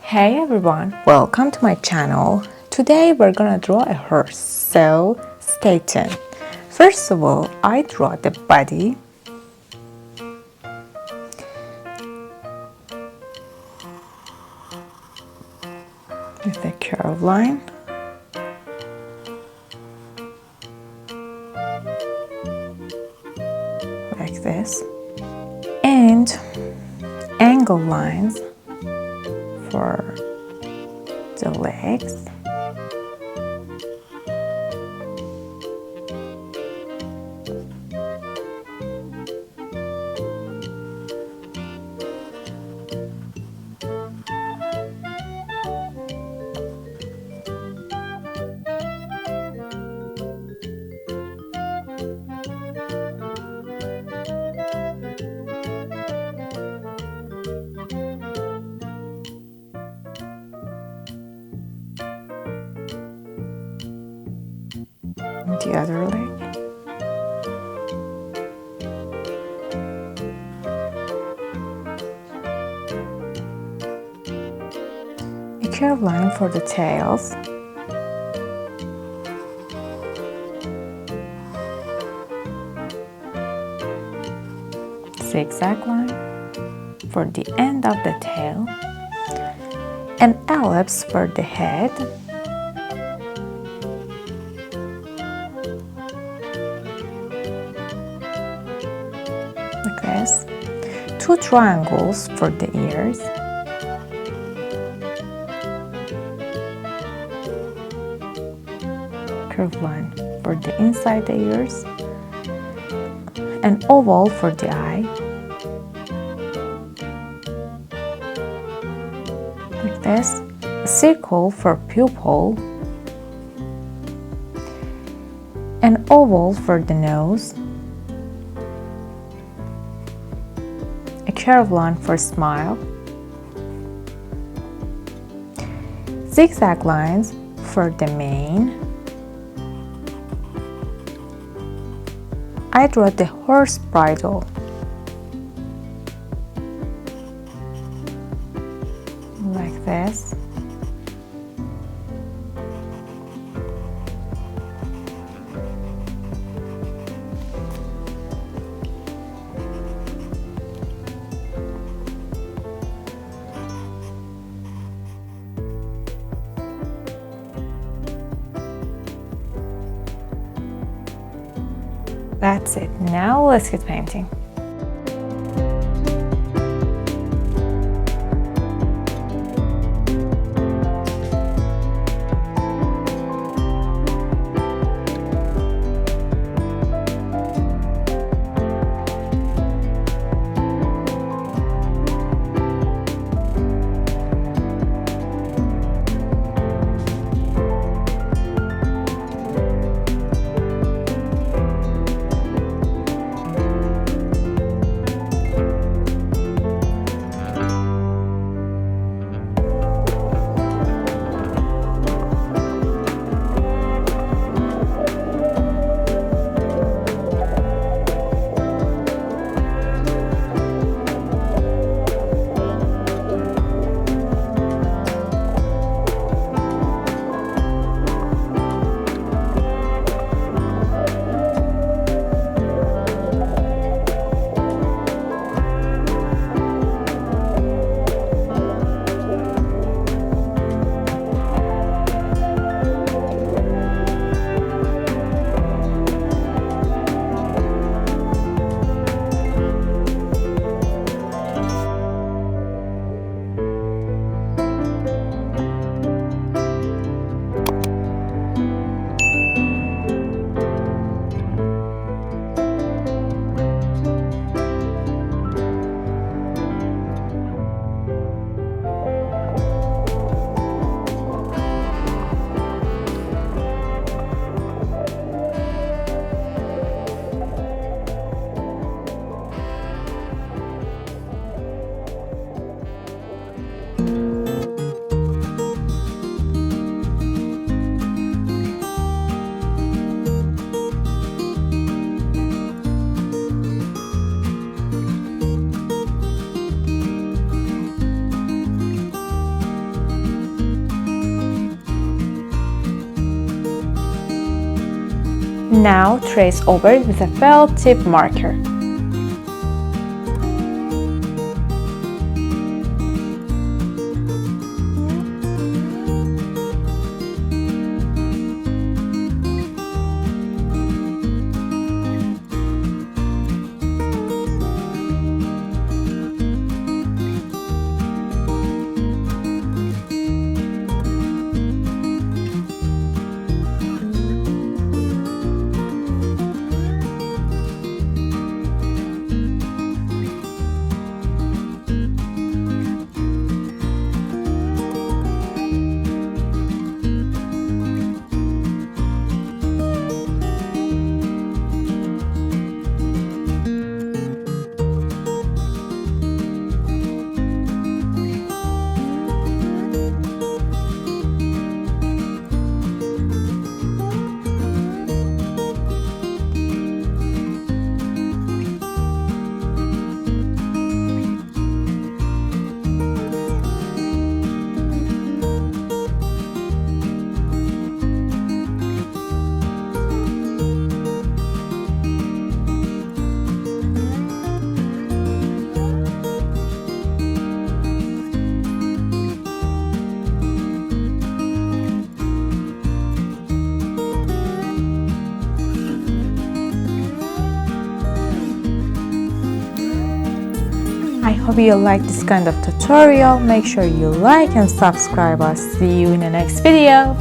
Hey everyone, welcome to my channel. Today we're gonna draw a horse, so stay tuned. First of all, I draw the body. With a curved line. Like this. And angle lines for the legs. The other leg. A curved line for the tails. Zigzag line for the end of the tail. An ellipse for the head. Like this. Two triangles for the ears. Curved line for the inside the ears. An oval for the eye. Like this. A circle for pupil. An oval for the nose. A curved line for smile. Zigzag lines for the mane. I draw the horse bridle. Like this. That's it. Now let's get painting. Now trace over it with a felt tip marker. I hope you like this kind of tutorial. Make sure you like and subscribe us. See you in the next video.